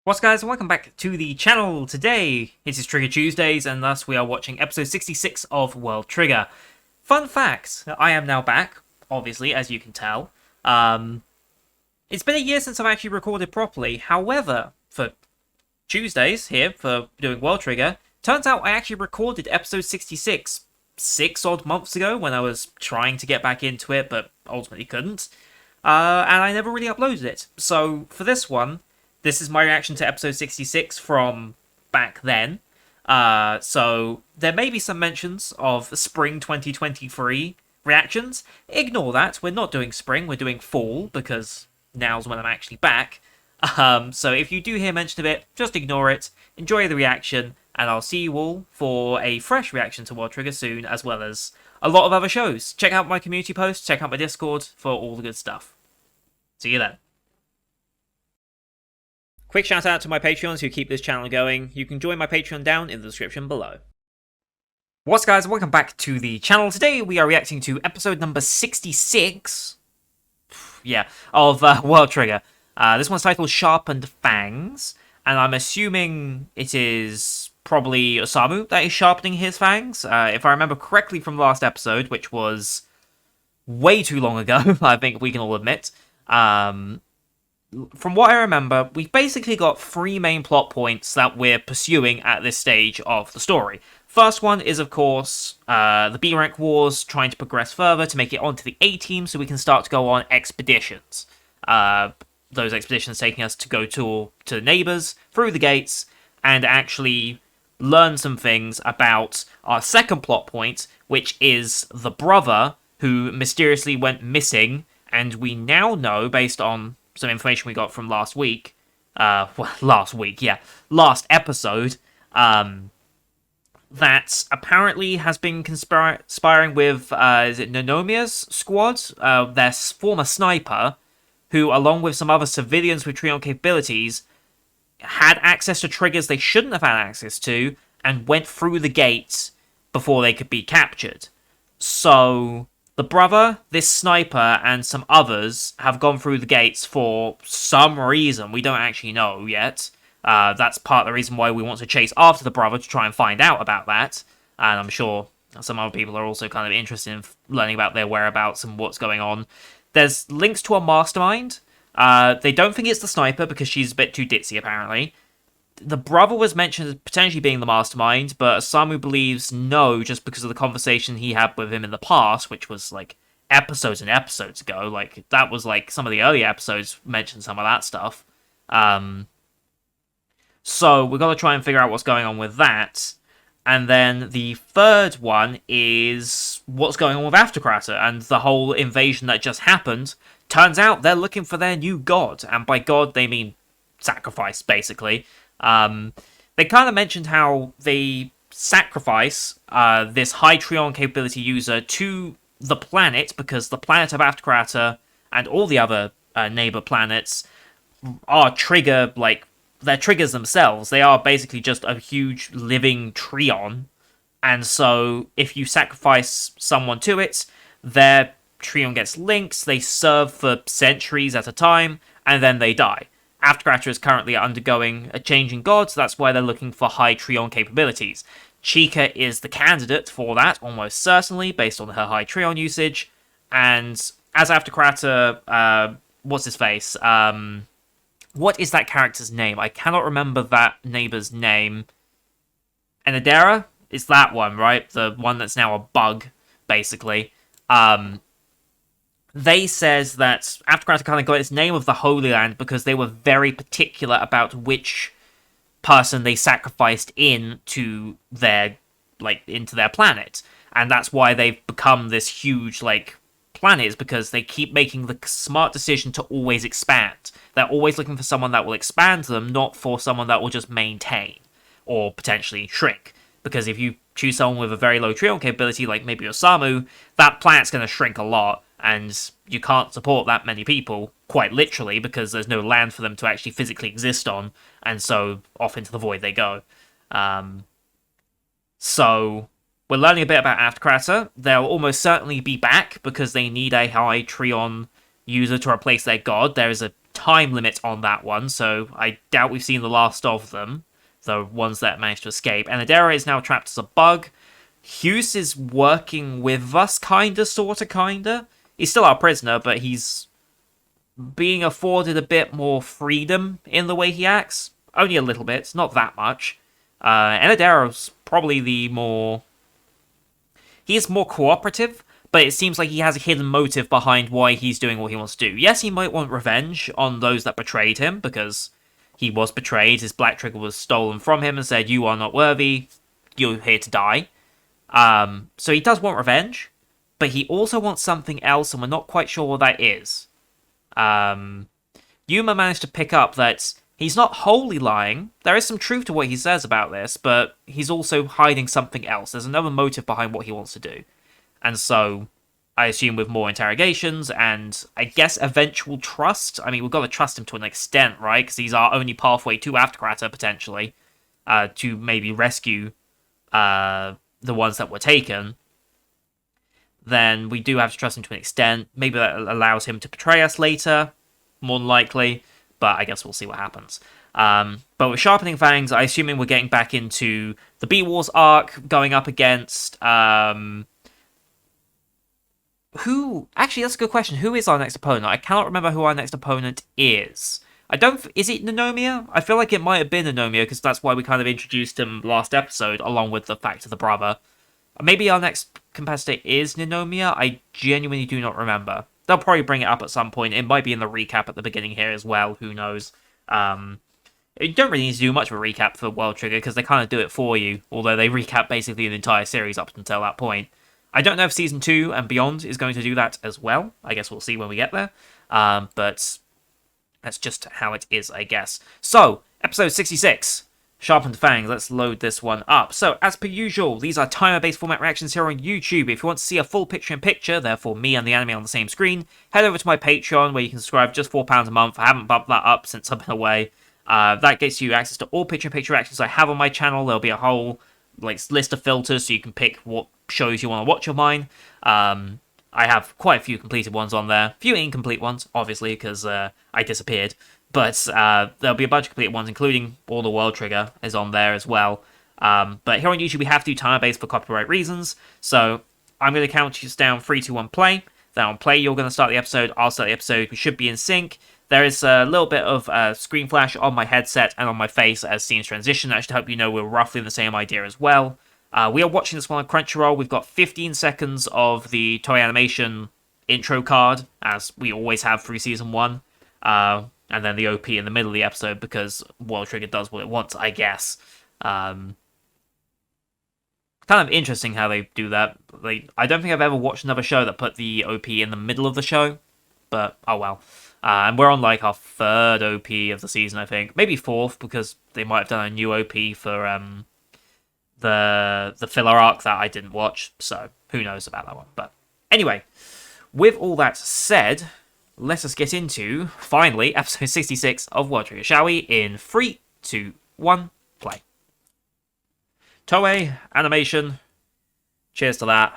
What's guys, and welcome back to the channel. Today, it is Trigger Tuesdays, and thus we are watching episode 66 of World Trigger. Fun fact, I am now back, obviously, as you can tell. It's been a year since I've actually recorded properly. However, for Tuesdays here, for doing World Trigger, turns out I actually recorded episode 66 6 odd months ago when I was trying to get back into it, but ultimately couldn't. And I never really uploaded it. So, for this one, this is my reaction to episode 66 from back then. So there may be some mentions of spring 2023 reactions. Ignore that. We're not doing spring. We're doing fall because now's when I'm actually back. So if you do hear mention of it, just ignore it. Enjoy the reaction, and I'll see you all for a fresh reaction to World Trigger soon, as well as a lot of other shows. Check out my community posts. Check out my Discord for all the good stuff. See you then. Quick shout out to my Patreons who keep this channel going. You can join my Patreon down in the description below. What's up, guys, and welcome back to the channel. Today we are reacting to episode number 66 of World Trigger. This one's titled Sharpened Fangs, and I'm assuming it is probably Osamu that is sharpening his fangs. If I remember correctly from the last episode, which was way too long ago, I think we can all admit. From what I remember, we've basically got three main plot points that we're pursuing at this stage of the story. First one is, of course, the B-Rank Wars, trying to progress further to make it onto the A-Team so we can start to go on expeditions. Those expeditions taking us to go to the neighbours, through the gates, and actually learn some things about our second plot point, which is the brother who mysteriously went missing, and we now know, based on some information we got from last episode, that apparently has been conspiring with, is it Nanomia's squad? Their former sniper, who, along with some other civilians with Trion capabilities, had access to triggers they shouldn't have had access to, and went through the gates before they could be captured. So the brother, this sniper, and some others have gone through the gates for some reason. We don't actually know yet. That's part of the reason why we want to chase after the brother to try and find out about that. And I'm sure some other people are also kind of interested in learning about their whereabouts and what's going on. There's links to a mastermind. They don't think it's the sniper because she's a bit too ditzy, apparently. The brother was mentioned as potentially being the mastermind, but Osamu believes no, just because of the conversation he had with him in the past, which was, like, episodes and episodes ago. Like, that was, like, some of the early episodes mentioned some of that stuff. So, we've got to try and figure out what's going on with that. And then the third one is what's going on with Aftercrater and the whole invasion that just happened. Turns out they're looking for their new god, and by god they mean sacrifice, basically. They kind of mentioned how they sacrifice this high Trion capability user to the planet, because the planet of Aftercrater and all the other neighbor planets are they're triggers themselves. They are basically just a huge living Trion, and so if you sacrifice someone to it, their Trion gets linked, they serve for centuries at a time, and then they die. Aftercrater is currently undergoing a change in god, so that's why they're looking for high Trion capabilities. Chica is the candidate for that, almost certainly, based on her high Trion usage. And as Aftercrater, what's his face? What is that character's name? I cannot remember that neighbor's name. Enadera? It's that one, right? The one that's now a bug, basically. They says that Aftercrater kind of got its name of the Holy Land because they were very particular about which person they sacrificed into their planet. And that's why they've become this huge, planet, is because they keep making the smart decision to always expand. They're always looking for someone that will expand them, not for someone that will just maintain or potentially shrink. Because if you choose someone with a very low Trion capability, like maybe Osamu, that planet's going to shrink a lot, and you can't support that many people, quite literally, because there's no land for them to actually physically exist on, and so off into the void they go. So we're learning a bit about Aftercrater. They'll almost certainly be back, because they need a high Trion user to replace their god. There is a time limit on that one, so I doubt we've seen the last of them, the ones that managed to escape. And Adara is now trapped as a bug. Hughes is working with us, kinda, sorta, kinda. He's still our prisoner, but he's being afforded a bit more freedom in the way he acts. Only a little bit, not that much. And Adaro's probably the more... He is more cooperative, but it seems like he has a hidden motive behind why he's doing what he wants to do. Yes, he might want revenge on those that betrayed him, because he was betrayed, his black trigger was stolen from him and said, you are not worthy, you're here to die. So he does want revenge, but he also wants something else, and we're not quite sure what that is. Yuma managed to pick up that he's not wholly lying. There is some truth to what he says about this, but he's also hiding something else. There's another motive behind what he wants to do. And so, I assume with more interrogations and, I guess, eventual trust. I mean, we've got to trust him to an extent, right? Because he's our only pathway to Aftercrater, potentially, to maybe rescue the ones that were taken. Then we do have to trust him to an extent. Maybe that allows him to betray us later, more than likely, but I guess we'll see what happens. But with Sharpening Fangs, I assuming we're getting back into the B-Wars arc, going up against... who... Actually, that's a good question. Who is our next opponent? I cannot remember who our next opponent is. I don't... Is it Nanomiya? I feel like it might have been Nanomiya, because that's why we kind of introduced him last episode, along with the fact of the brother. Maybe our next competitor is Nanomiya? I genuinely do not remember. They'll probably bring it up at some point. It might be in the recap at the beginning here as well. Who knows? You don't really need to do much of a recap for World Trigger because they kind of do it for you. Although they recap basically the entire series up until that point. I don't know if Season 2 and beyond is going to do that as well. I guess we'll see when we get there. But that's just how it is, I guess. So, episode 66. Sharpened Fangs, let's load this one up. So, as per usual, these are timer-based format reactions here on YouTube. If you want to see a full picture-in-picture, therefore me and the anime on the same screen, head over to my Patreon, where you can subscribe just £4 a month. I haven't bumped that up since I've been away. That gets you access to all picture-in-picture reactions I have on my channel. There'll be a whole list of filters, so you can pick what shows you want to watch of mine. I have quite a few completed ones on there. A few incomplete ones, obviously, because I disappeared. But there'll be a bunch of complete ones, including all the World Trigger is on there as well. But here on YouTube, we have to do timer-based for copyright reasons. So I'm going to count you down 3, 2, 1, play. Then on play, you're going to start the episode. I'll start the episode. We should be in sync. There is a little bit of screen flash on my headset and on my face as scenes transition. That should help you know we're roughly the same idea as well. We are watching this one on Crunchyroll. We've got 15 seconds of the Toei Animation intro card, as we always have through Season 1. And then the OP in the middle of the episode, because World Trigger does what it wants, I guess. Kind of interesting how they do that. I don't think I've ever watched another show that put the OP in the middle of the show, but oh well. And we're on like our 3rd OP of the season, I think. Maybe 4th, because they might have done a new OP for the filler arc that I didn't watch, so who knows about that one. But anyway, with all that said, let us get into, finally, episode 66 of World Trigger, shall we? In 3, 2, 1, play. Toei, animation. Cheers to that.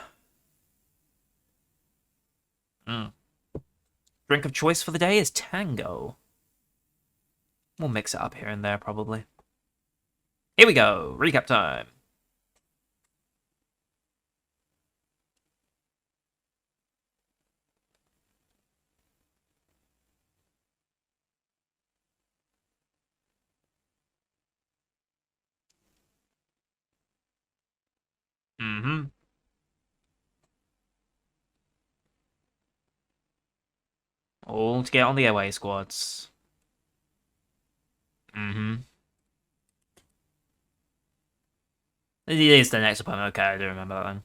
Drink of choice for the day is Tango. We'll mix it up here and there, probably. Here we go. Recap time. All to get on the away squads. It is the next opponent. Okay, I do remember that one.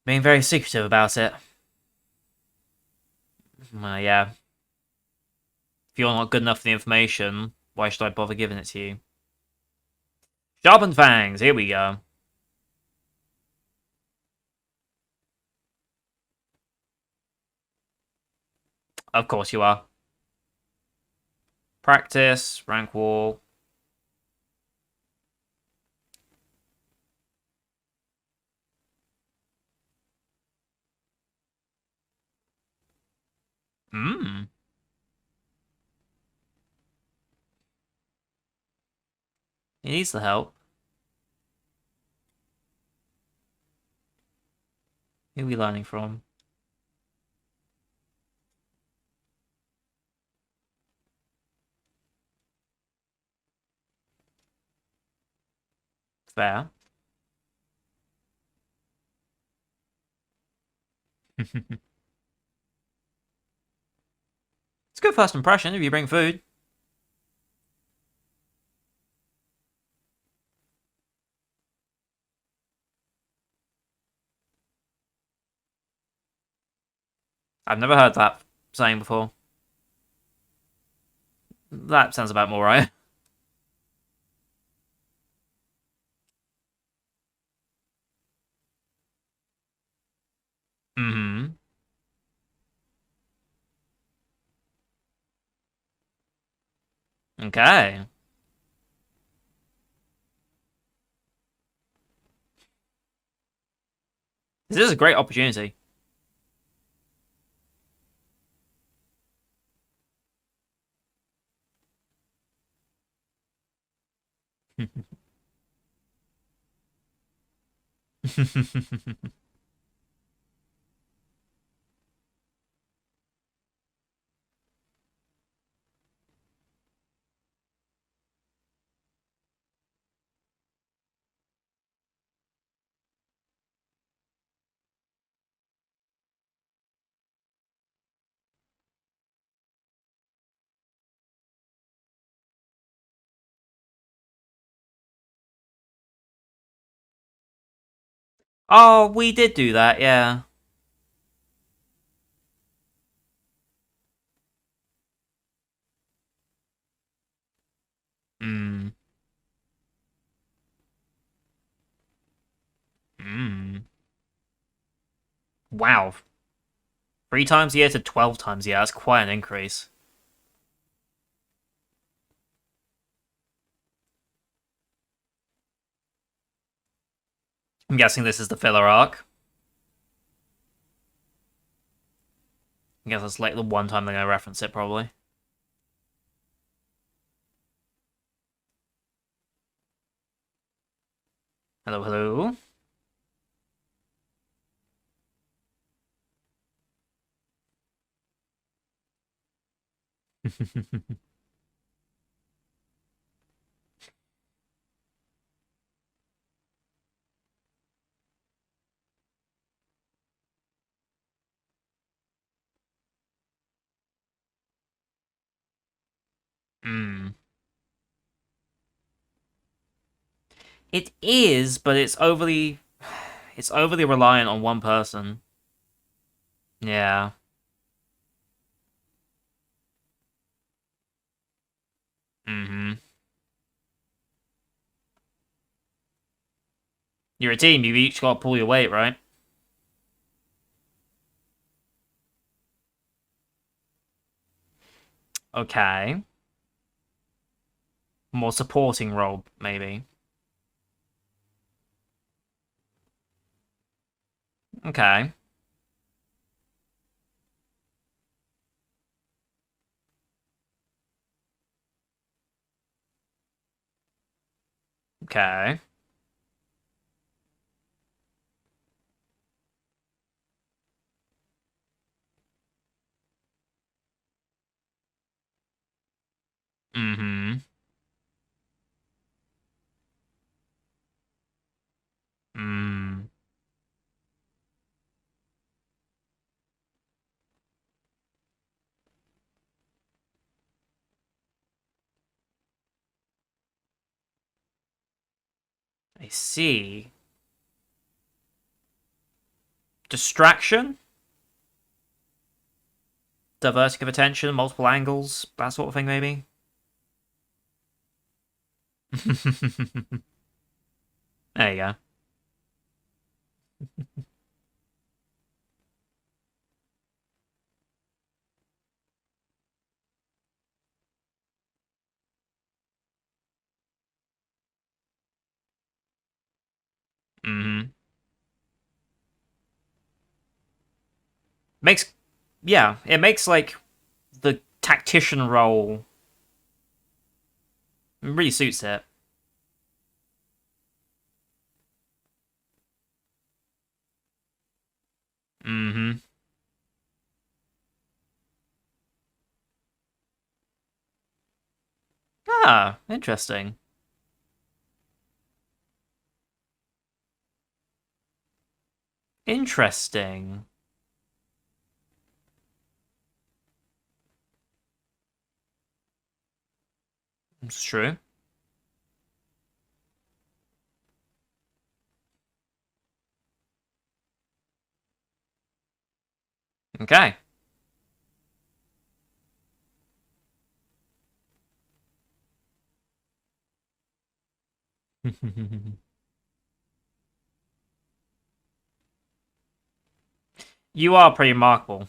Being very secretive about it. Yeah. If you're not good enough for the information, why should I bother giving it to you? Sharpened Fangs, here we go. Of course you are. Practice, rank wall. Hmm. He needs the help. Who are we learning from? Fair. It's a good first impression if you bring food. I've never heard that saying before. That sounds about more right. Hmm. Okay. This is a great opportunity. Oh, we did do that, yeah. Mm. Mm. Wow. 3 times a year to 12 times a year. That's quite an increase. I'm guessing this is the filler arc. I guess it's like the one time they're going to reference it, probably. Hello, hello. Mm. It is, but it's overly reliant on one person. Yeah. Mm-hmm. You're a team. You've each got to pull your weight, right? Okay. More supporting role, maybe. Okay. Okay. Mm-hmm. Mm. I see. Distraction, diversity of attention, multiple angles, that sort of thing, maybe. There you go. Mm-hmm. Makes, yeah, it makes like tactician role. It really suits it. Mm-hmm. Ah, interesting. Interesting. It's true. Okay. You are pretty remarkable.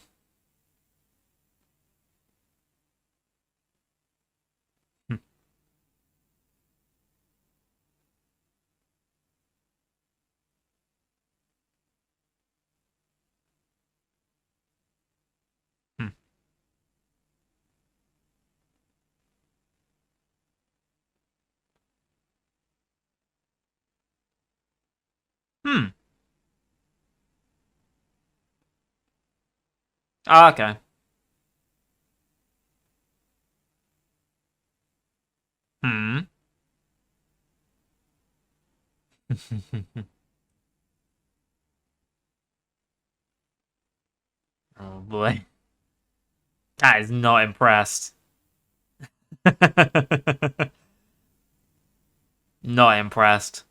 Hmm. Ah, okay. Hmm. Oh boy. That is not impressed. Not impressed.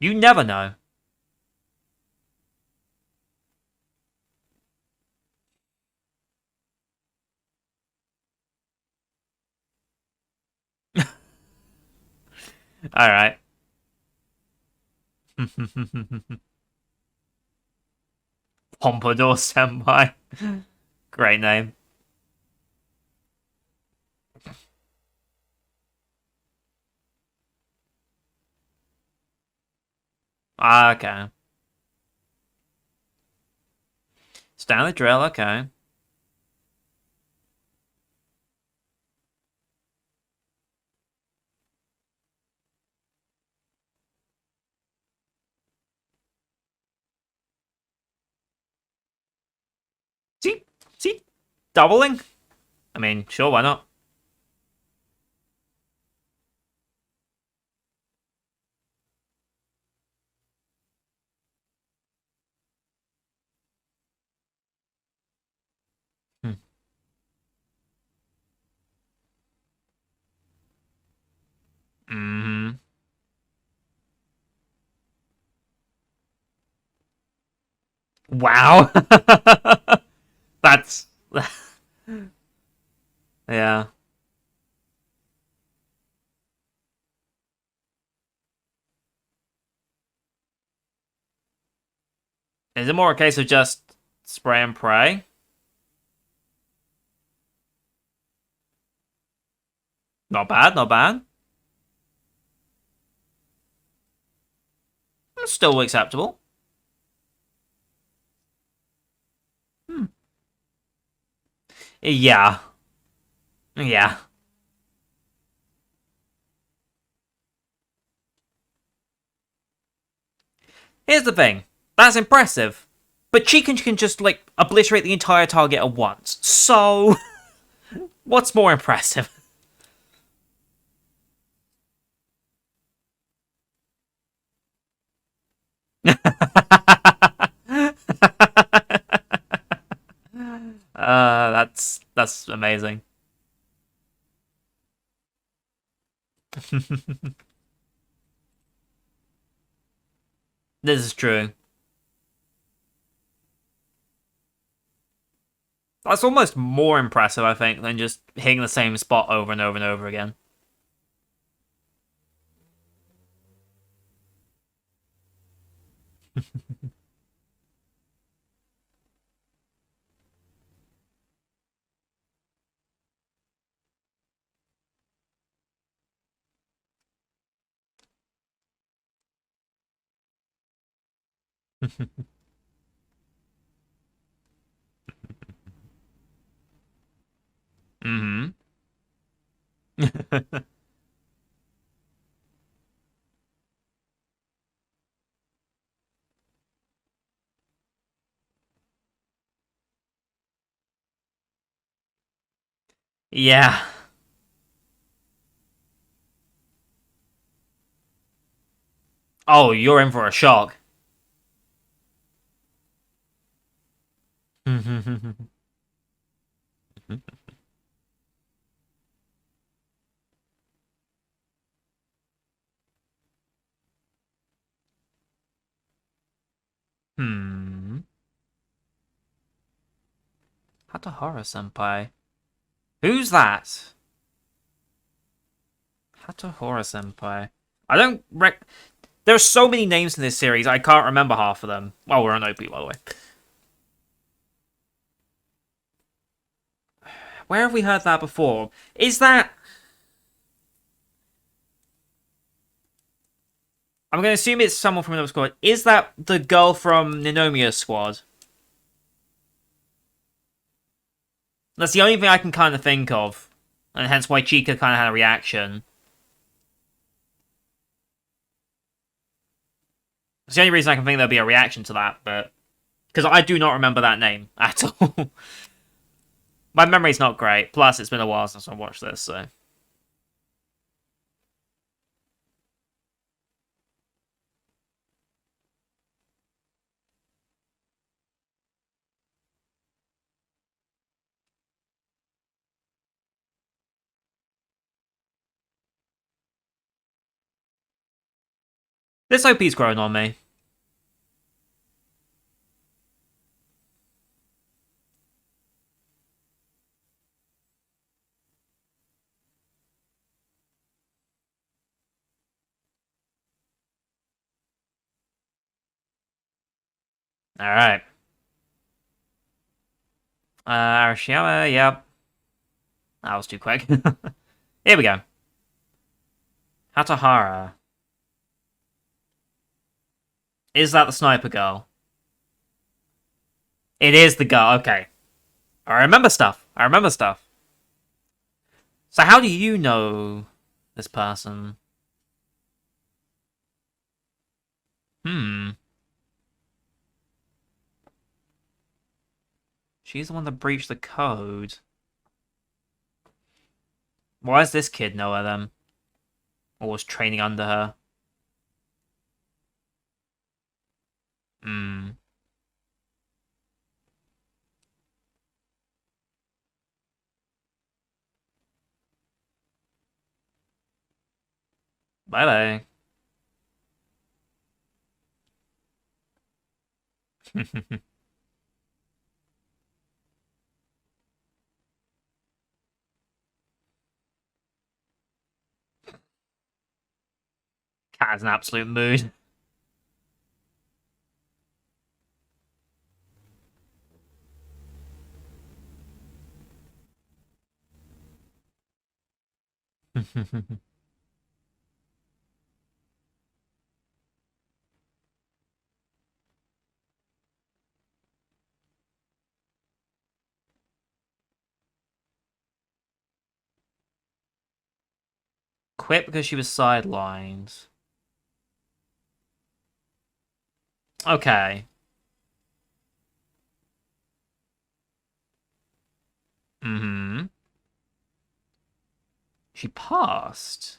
You never know. All right. Pompadour Senpai. Great name. Ah, okay. Stanley Drill, okay. See? See? Doubling? I mean, sure, why not? Hmm. Mm-hmm. Wow. That's yeah. Is it more a case of just spray and pray? Not bad, not bad. Still acceptable. Hmm. Yeah. Yeah. Here's the thing. That's impressive. But Chicken can just, like, obliterate the entire target at once. So, what's more impressive? That's amazing. This is true. That's almost more impressive, I think, than just hitting the same spot over and over and over again. Hmm. Yeah. Oh, you're in for a shock. Hmm. Hatahara Senpai. Who's that? Hatahara Senpai. I don't rec. There are so many names in this series, I can't remember half of them. Well, we're on OP, by the way. Where have we heard that before? Is that... I'm going to assume it's someone from another squad. Is that the girl from Ninomiya's squad? That's the only thing I can kind of think of. And hence why Chica kind of had a reaction. It's the only reason I can think there'll be a reaction to that, but... Because I do not remember that name at all. My memory's not great. Plus, it's been a while since I watched this, so... This OP's grown on me. Alright. Arashiyama, yep. That was too quick. Here we go. Hatahara. Is that the sniper girl? It is the girl, okay. I remember stuff. I remember stuff. So how do you know this person? Hmm. She's the one that breached the code. Why does this kid know her then? Or was training under her? Hmm. Bye bye. Cat's an absolute mood. Quit because she was sidelined. Okay. Mm-hmm. She passed.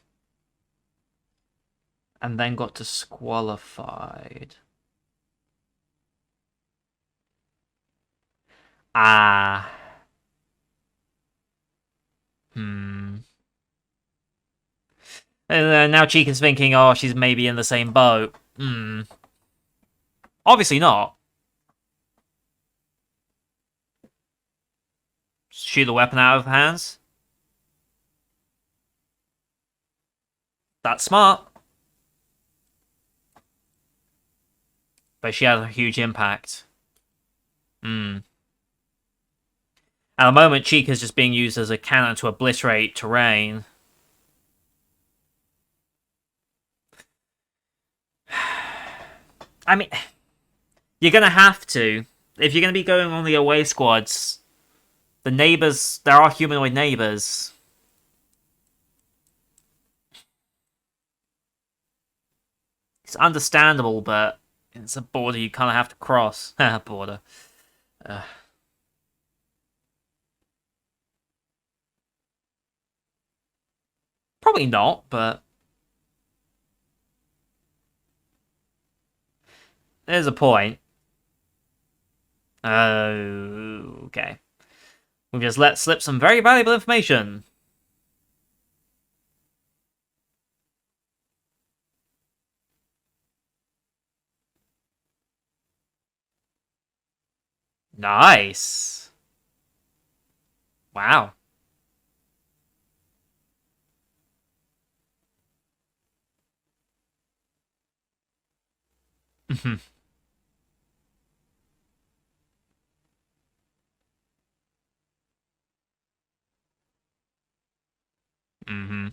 And then got disqualified. Ah. Hmm. And now Chica's thinking, oh, she's maybe in the same boat. Hmm. Obviously not. Shoot the weapon out of her hands. That's smart. But she had a huge impact. Hmm. At the moment, Chica's just being used as a cannon to obliterate terrain. I mean, You're gonna have to. If you're gonna be going on the away squads, the neighbors, there are humanoid neighbors. It's understandable, but it's a border you kind of have to cross. Border. Uh, Probably not, but there's a point. Okay. We've just let slip some very valuable information. Nice. Wow. Mm-hmm.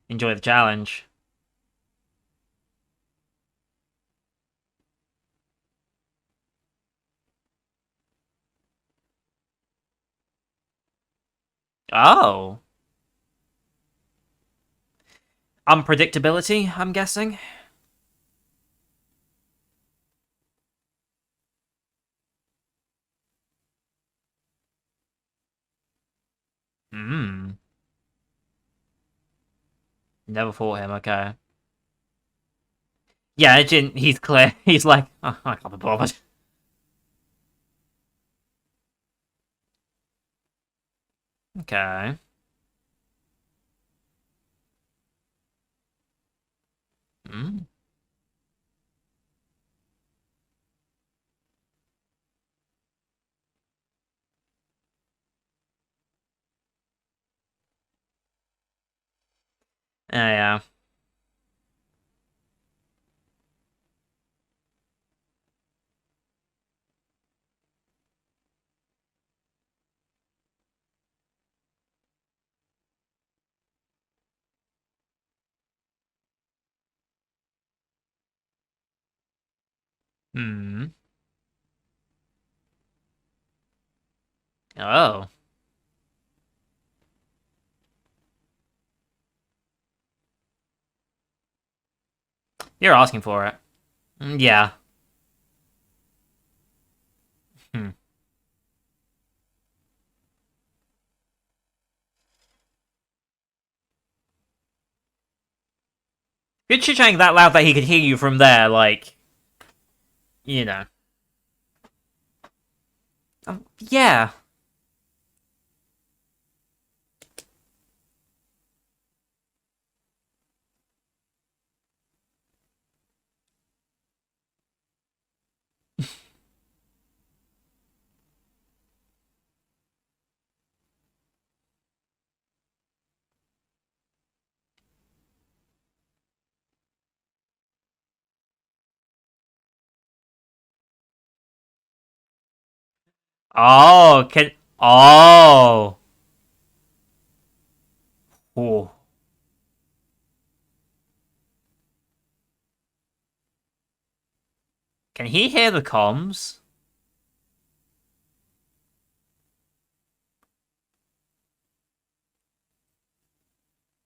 Enjoy the challenge. Oh. Unpredictability, I'm guessing. Hmm. Never fought him, okay. Yeah, he's clear. He's like, oh, I can't be bothered. Okay. Mm. Yeah. Hmm. Oh. You're asking for it. Yeah. Hmm. You're chit-chatting that loud that he could hear you from there, like, you know. Yeah. Oh, can... Oh. Ooh. Can he hear the comms?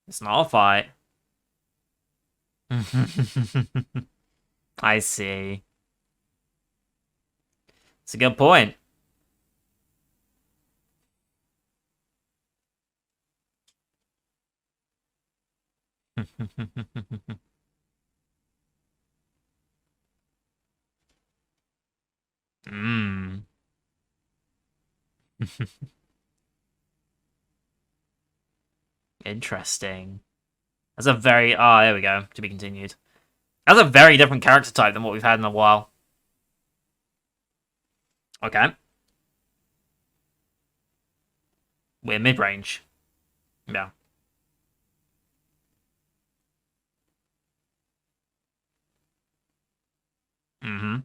It's not a fight. I see. It's a good point. Hmm. Interesting. That's a very... Oh, there we go. To be continued. That's a very different character type than what we've had in a while. Okay. We're mid-range. Yeah. Mm-hmm.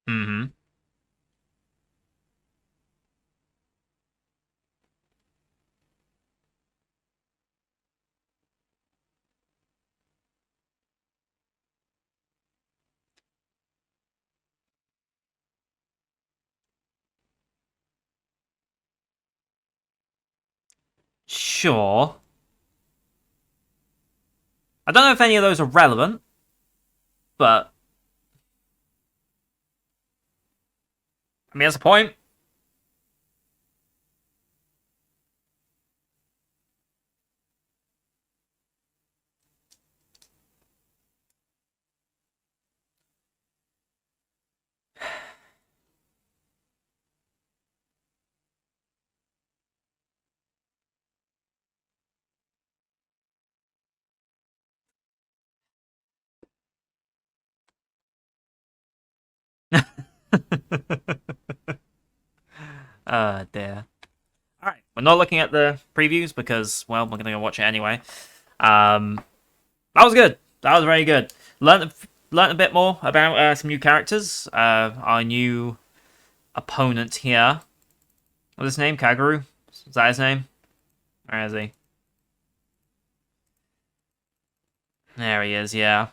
Mm-hmm. Sure. I don't know if any of those are relevant, but I mean, that's a point. Dear. All right, we're not looking at the previews because, well, we're gonna go watch it anyway. Um, that was good. That was very good. Learned a bit more about some new characters. Our new opponent here. What's his name? Kaguru? Is that his name? Where is he? There he is, yeah.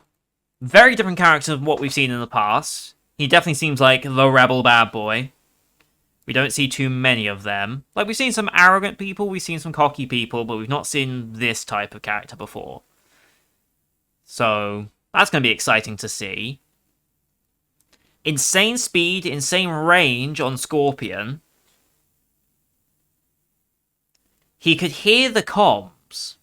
Very different character than what we've seen in the past. He definitely seems like the rebel bad boy. We don't see too many of them. Like, we've seen some arrogant people, we've seen some cocky people, but we've not seen this type of character before. So, that's going to be exciting to see. Insane speed, insane range on Scorpion. He could hear the comms.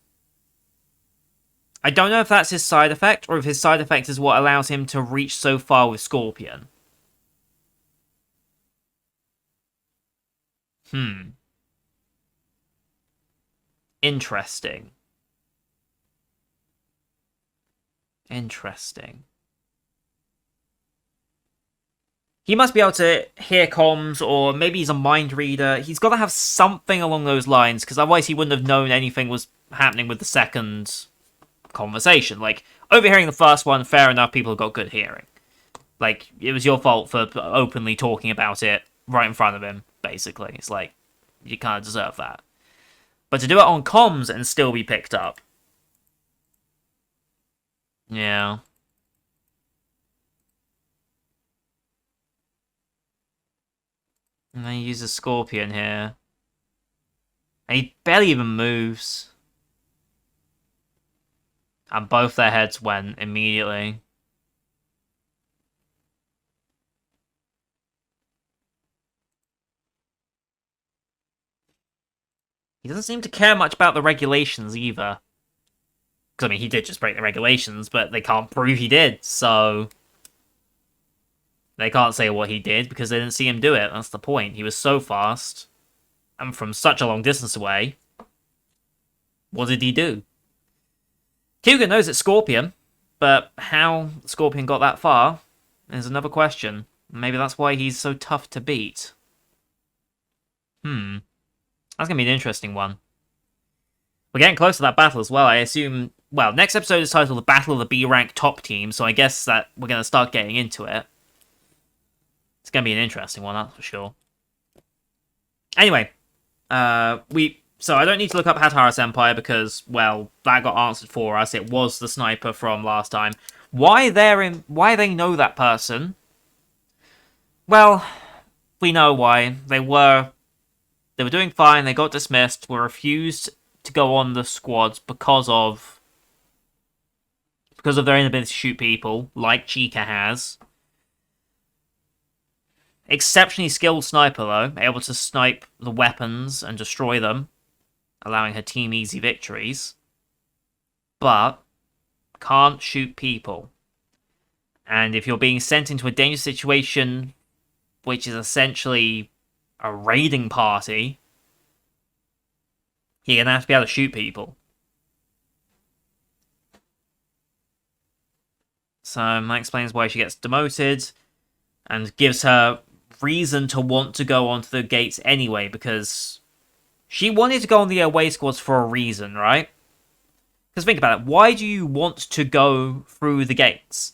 I don't know if that's his side effect, or if his side effect is what allows him to reach so far with Scorpion. Hmm. Interesting. Interesting. He must be able to hear comms, or maybe he's a mind reader. He's got to have something along those lines, because otherwise he wouldn't have known anything was happening with the second conversation. Like, overhearing the first one, fair enough, people have got good hearing. Like, it was your fault for openly talking about it right in front of him, basically. It's like, you kind of deserve that. But to do it on comms and still be picked up. Yeah. And then he uses Scorpion here. And he barely even moves. And both their heads went immediately. He doesn't seem to care much about the regulations either. Because, I mean, he did just break the regulations, but they can't prove he did, so... They can't say what he did because they didn't see him do it. That's the point. He was so fast. And from such a long distance away. What did he do? Hyuga knows it's Scorpion, but how Scorpion got that far is another question. Maybe that's why he's so tough to beat. That's going to be an interesting one. We're getting close to that battle as well. I assume... Well, next episode is titled The Battle of the B-Rank Top Team, so I guess that we're going to start getting into it. It's going to be an interesting one, that's for sure. Anyway, so I don't need to look up Hatara Senpai because, well, that got answered for us. It was the sniper from last time. Why they know that person? Well, we know why. They were doing fine. They got dismissed. Were refused to go on the squads because of their inability to shoot people, like Chica has. Exceptionally skilled sniper, though, able to snipe the weapons and destroy them, allowing her team easy victories. But can't shoot people. And if you're being sent into a dangerous situation, which is essentially a raiding party, you're going to have to be able to shoot people. So that explains why she gets demoted and gives her reason to want to go onto the gates anyway, because she wanted to go on the away squads for a reason, right? Because think about it, why do you want to go through the gates?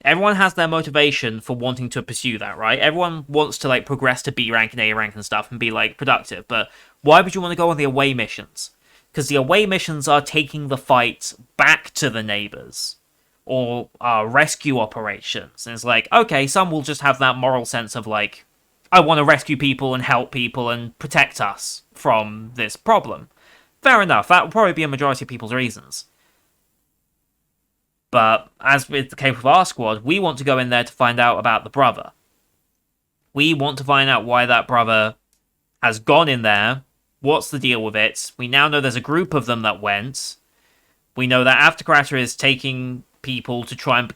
Everyone has their motivation for wanting to pursue that, right? Everyone wants to, like, progress to B rank and A rank and stuff and be, like, productive, but why would you want to go on the away missions? Because the away missions are taking the fight back to the neighbors, or rescue operations. And it's like, okay, some will just have that moral sense of, like, I want to rescue people and help people and protect us from this problem. Fair enough, that will probably be a majority of people's reasons. But as with the case with our squad, we want to go in there to find out about the brother. We want to find out why that brother has gone in there. What's the deal with it? We now know there's a group of them that went. We know that Aftercratter is taking people to try and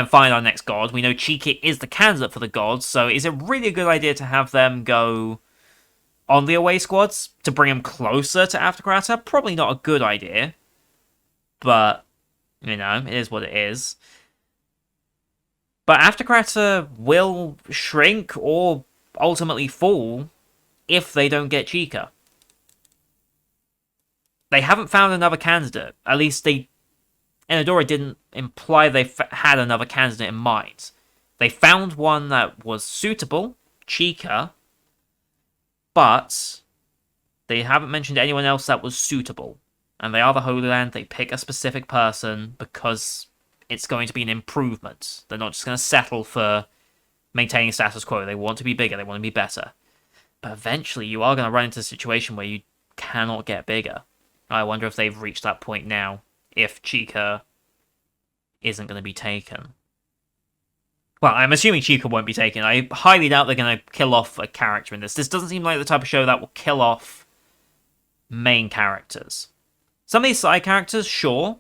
find our next god. We know Chica is the candidate for the gods, so is it really a good idea to have them go on the away squads to bring them closer to Aftercratter? Probably not a good idea. But, you know, it is what it is. But Aftercratter will shrink or ultimately fall if they don't get Chica. They haven't found another candidate. At least Enadora didn't imply they had another candidate in mind. They found one that was suitable, Chica, but they haven't mentioned anyone else that was suitable. And they are the Holy Land. They pick a specific person because it's going to be an improvement. They're not just going to settle for maintaining status quo. They want to be bigger. They want to be better. But eventually you are going to run into a situation where you cannot get bigger. I wonder if they've reached that point now, if Chica isn't going to be taken. Well, I'm assuming Chica won't be taken. I highly doubt they're going to kill off a character in this. This doesn't seem like the type of show that will kill off main characters. Some of these side characters, sure,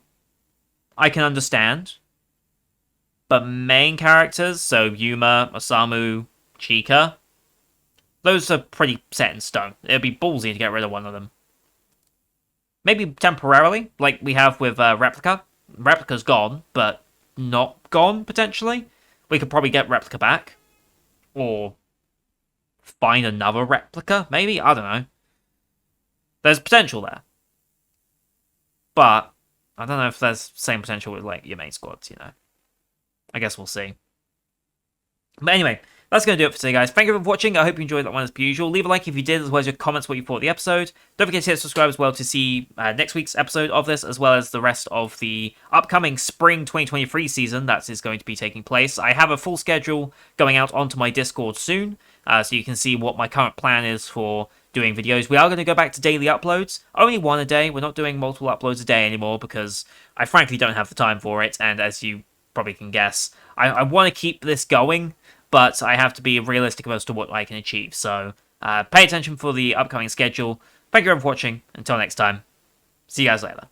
I can understand. But main characters, so Yuma, Osamu, Chica, those are pretty set in stone. It'd be ballsy to get rid of one of them. Maybe temporarily, like we have with Replica. Replica's gone, but not gone, potentially. We could probably get Replica back. Or find another Replica, maybe? I don't know. There's potential there. But I don't know if there's the same potential with, like, your main squads, you know. I guess we'll see. But anyway, that's going to do it for today, guys. Thank you for watching. I hope you enjoyed that one as per usual. Leave a like if you did, as well as your comments what you thought of the episode. Don't forget to hit subscribe as well to see next week's episode of this, as well as the rest of the upcoming spring 2023 season that is going to be taking place. I have a full schedule going out onto my Discord soon, so you can see what my current plan is for doing videos. We are going to go back to daily uploads. Only one a day. We're not doing multiple uploads a day anymore because I frankly don't have the time for it, and as you probably can guess, I want to keep this going, but I have to be realistic as to what I can achieve. So pay attention for the upcoming schedule. Thank you everyone for watching. Until next time, see you guys later.